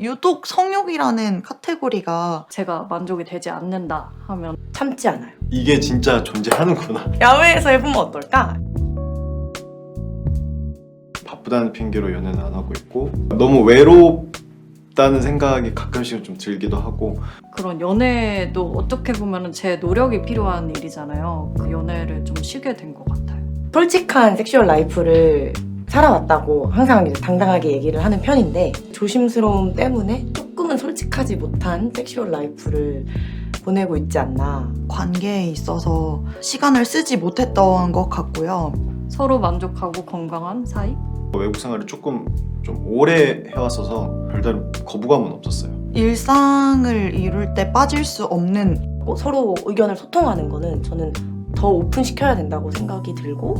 유독 성욕이라는 카테고리가 제가 만족이 되지 않는다 하면 참지 않아요. 이게 진짜 존재하는구나. 야외에서 해보면 어떨까? 바쁘다는 핑계로 연애는 안 하고 있고 너무 외롭다는 생각이 가끔씩은 좀 들기도 하고 그런 연애도 어떻게 보면 제 노력이 필요한 일이잖아요. 그 연애를 좀 쉬게 된 것 같아요. 솔직한 섹슈얼 라이프를 살아왔다고 항상 이제 당당하게 얘기를 하는 편인데 조심스러움 때문에 조금은 솔직하지 못한 섹슈얼 라이프를 보내고 있지 않나. 관계에 있어서 시간을 쓰지 못했던 것 같고요. 서로 만족하고 건강한 사이? 외국 생활을 조금 좀 오래 해왔어서 별다른 거부감은 없었어요. 일상을 이룰 때 빠질 수 없는 서로 의견을 소통하는 거는 저는 더 오픈시켜야 된다고 생각이 들고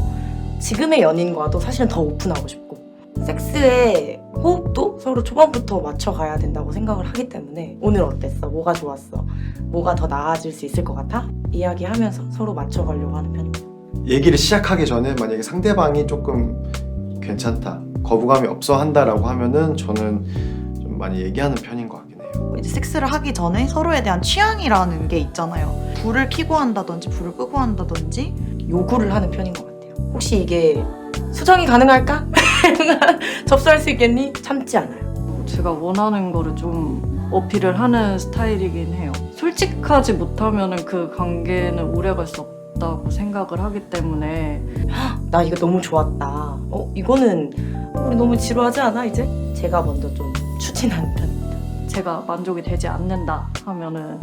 지금의 연인과도 사실은 더 오픈하고 싶고 섹스의 호흡도 서로 초반부터 맞춰가야 된다고 생각을 하기 때문에 오늘 어땠어? 뭐가 좋았어? 뭐가 더 나아질 수 있을 것 같아? 이야기하면서 서로 맞춰가려고 하는 편입니다. 얘기를 시작하기 전에 만약에 상대방이 조금 괜찮다, 거부감이 없어 한다라고 하면은 저는 좀 많이 얘기하는 편인 것 같긴 해요. 이제 섹스를 하기 전에 서로에 대한 취향이라는 게 있잖아요. 불을 켜고 한다든지 불을 끄고 한다든지 요구를 하는 편인 것 같아요. 혹시 이게 수정이 가능할까? 접수할 수 있겠니? 참지 않아요. 제가 원하는 거를 좀 어필을 하는 스타일이긴 해요. 솔직하지 못하면 그 관계는 오래갈 수 없다고 생각을 하기 때문에 나 이거 너무 좋았다. 이거는 우리 너무 지루하지 않아 이제? 제가 먼저 좀 추진하는 편입니다. 제가 만족이 되지 않는다 하면은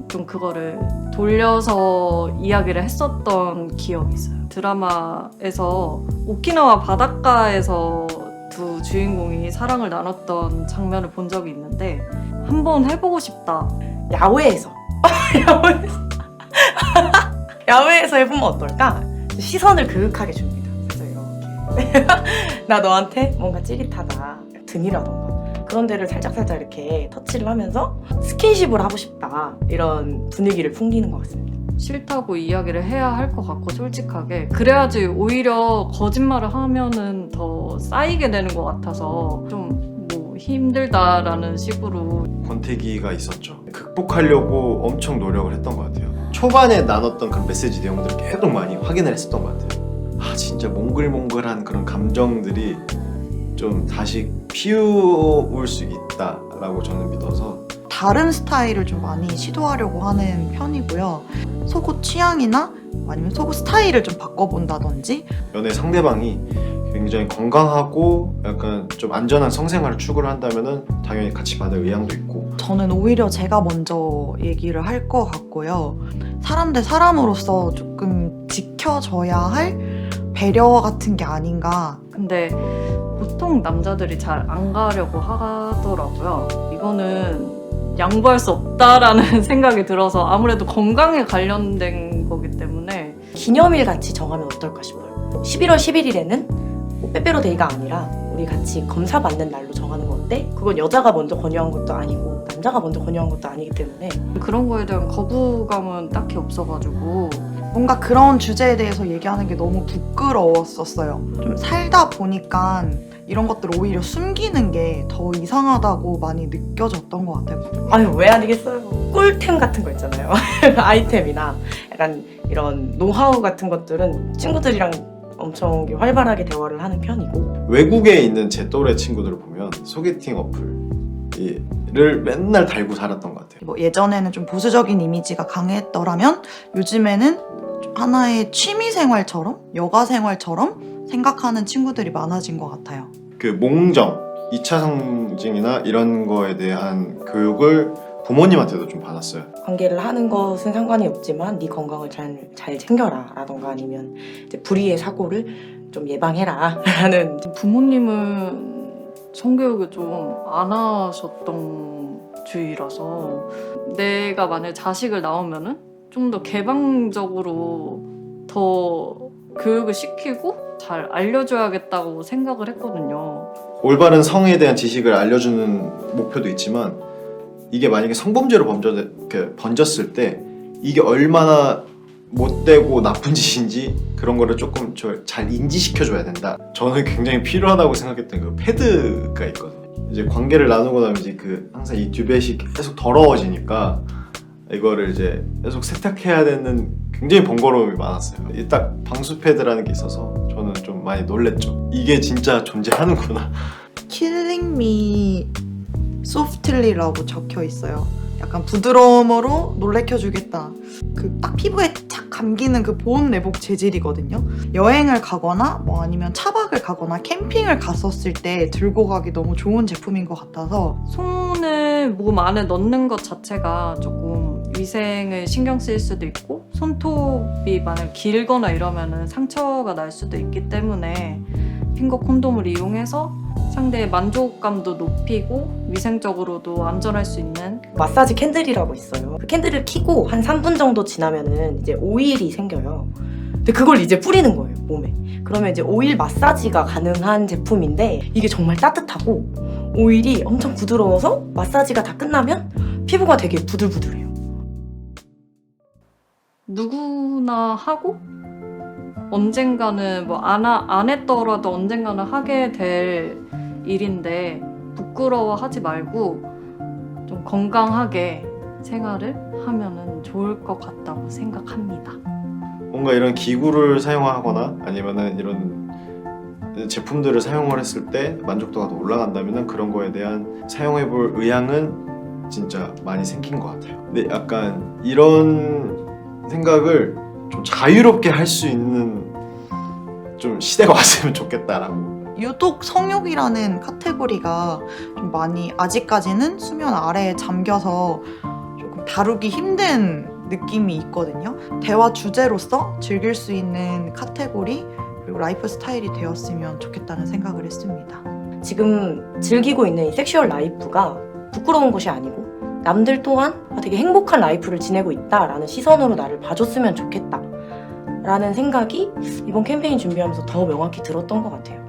좀 그거를 돌려서 이야기를 했었던 기억이 있어요. 드라마에서 오키나와 바닷가에서 두 주인공이 사랑을 나눴던 장면을 본 적이 있는데 한번 해보고 싶다. 야외에서 야외에서 해보면 어떨까? 시선을 그윽하게 줍니다. 그래서 이렇게 나 너한테 뭔가 찌릿하다 등이라던가 그런 데를 살짝살짝 이렇게 터치를 하면서 스킨십을 하고 싶다 이런 분위기를 풍기는 것 같습니다. 싫다고 이야기를 해야 할 것 같고 솔직하게 그래야지 오히려 거짓말을 하면은 더 쌓이게 되는 것 같아서 좀 뭐 힘들다라는 식으로 권태기가 있었죠. 극복하려고 엄청 노력을 했던 것 같아요. 초반에 나눴던 그런 메시지 내용들을 계속 많이 확인을 했었던 것 같아요. 아 진짜 몽글몽글한 그런 감정들이 좀 다시 피울 수 있다라고 저는 믿어서 다른 스타일을 좀 많이 시도하려고 하는 편이고요. 속옷 취향이나 아니면 속옷 스타일을 좀 바꿔본다든지 연애 상대방이 굉장히 건강하고 약간 좀 안전한 성생활을 추구를 한다면은 당연히 같이 받을 의향도 있고 저는 오히려 제가 먼저 얘기를 할 것 같고요. 사람 대 사람으로서 조금 지켜줘야 할 배려 같은 게 아닌가. 근데 보통 남자들이 잘 안 가려고 하더라고요. 이거는 양보할 수 없다라는 생각이 들어서 아무래도 건강에 관련된 거기 때문에 기념일 같이 정하면 어떨까 싶어요. 11월 11일에는 빼빼로 데이가 아니라 우리 같이 검사 받는 날로 정하는 거 어때? 그건 여자가 먼저 권유한 것도 아니고 남자가 먼저 권유한 것도 아니기 때문에 그런 거에 대한 거부감은 딱히 없어가지고 뭔가 그런 주제에 대해서 얘기하는 게 너무 부끄러웠었어요. 좀 살다 보니까 이런 것들을 오히려 숨기는 게 더 이상하다고 많이 느껴졌던 것 같아요. 아유 왜 아니겠어요. 꿀템 같은 거 있잖아요. 아이템이나 약간 이런 노하우 같은 것들은 친구들이랑 엄청 활발하게 대화를 하는 편이고 외국에 있는 제 또래 친구들을 보면 소개팅 어플을 맨날 달고 살았던 것 같아요. 뭐 예전에는 좀 보수적인 이미지가 강했더라면 요즘에는 좀 하나의 취미 생활처럼 여가 생활처럼 생각하는 친구들이 많아진 것 같아요. 그 몽정, 2차 성징이나 이런 거에 대한 교육을 부모님한테도 좀 받았어요. 관계를 하는 것은 상관이 없지만 네 건강을 잘 챙겨라 라던가 아니면 이제 불의의 사고를 좀 예방해라 라는 부모님은 성교육을 좀 안 하셨던 개방주의라서 내가 만약에 자식을 낳으면은 좀 더 개방적으로 더 교육을 시키고 잘 알려줘야겠다고 생각을 했거든요. 올바른 성에 대한 지식을 알려주는 목표도 있지만 이게 만약에 성범죄로 번졌을 때 이게 얼마나 못되고 나쁜 짓인지 그런 거를 조금 잘 인지시켜줘야 된다. 저는 굉장히 필요하다고 생각했던 그 패드가 있거든요. 이제 관계를 나누고 나면 이제 항상 이 듀벳이 계속 더러워지니까 이거를 이제 계속 세탁해야 되는 굉장히 번거로움이 많았어요. 이 딱 방수 패드라는 게 있어서 저는 좀 많이 놀랬죠. 이게 진짜 존재하는구나. Killing me softly라고 적혀 있어요. 약간 부드러움으로 놀래켜주겠다. 그 딱 피부에 착 감기는 그 보온 내복 재질이거든요. 여행을 가거나 뭐 아니면 차박을 가거나 캠핑을 갔었을 때 들고 가기 너무 좋은 제품인 것 같아서 손을 몸 안에 넣는 것 자체가 조금 위생을 신경 쓸 수도 있고 손톱이 만약 길거나 이러면은 상처가 날 수도 있기 때문에 핑거 콘돔을 이용해서 상대의 만족감도 높이고 위생적으로도 안전할 수 있는 마사지 캔들이라고 있어요. 그 캔들을 켜고 한 3분 정도 지나면은 이제 오일이 생겨요. 근데 그걸 이제 뿌리는 거예요, 몸에. 그러면 이제 오일 마사지가 가능한 제품인데 이게 정말 따뜻하고 오일이 엄청 부드러워서 마사지가 다 끝나면 피부가 되게 부들부들해요. 누구나 하고 언젠가는 뭐 안 했더라도 언젠가는 하게 될 일인데 부끄러워하지 말고 좀 건강하게 생활을 하면은 좋을 것 같다고 생각합니다. 뭔가 이런 기구를 사용하거나 아니면은 이런 제품들을 사용을 했을 때 만족도가 더 올라간다면은 그런 거에 대한 사용해볼 의향은 진짜 많이 생긴 것 같아요. 근데 약간 이런 생각을 좀 자유롭게 할 수 있는 좀 시대가 왔으면 좋겠다라고. 유독 성욕이라는 카테고리가 좀 많이 아직까지는 수면 아래에 잠겨서 조금 다루기 힘든 느낌이 있거든요. 대화 주제로서 즐길 수 있는 카테고리 그리고 라이프 스타일이 되었으면 좋겠다는 생각을 했습니다. 지금 즐기고 있는 이 섹슈얼 라이프가 부끄러운 것이 아니고 남들 또한 되게 행복한 라이프를 지내고 있다라는 시선으로 나를 봐줬으면 좋겠다 라는 생각이 이번 캠페인 준비하면서 더 명확히 들었던 것 같아요.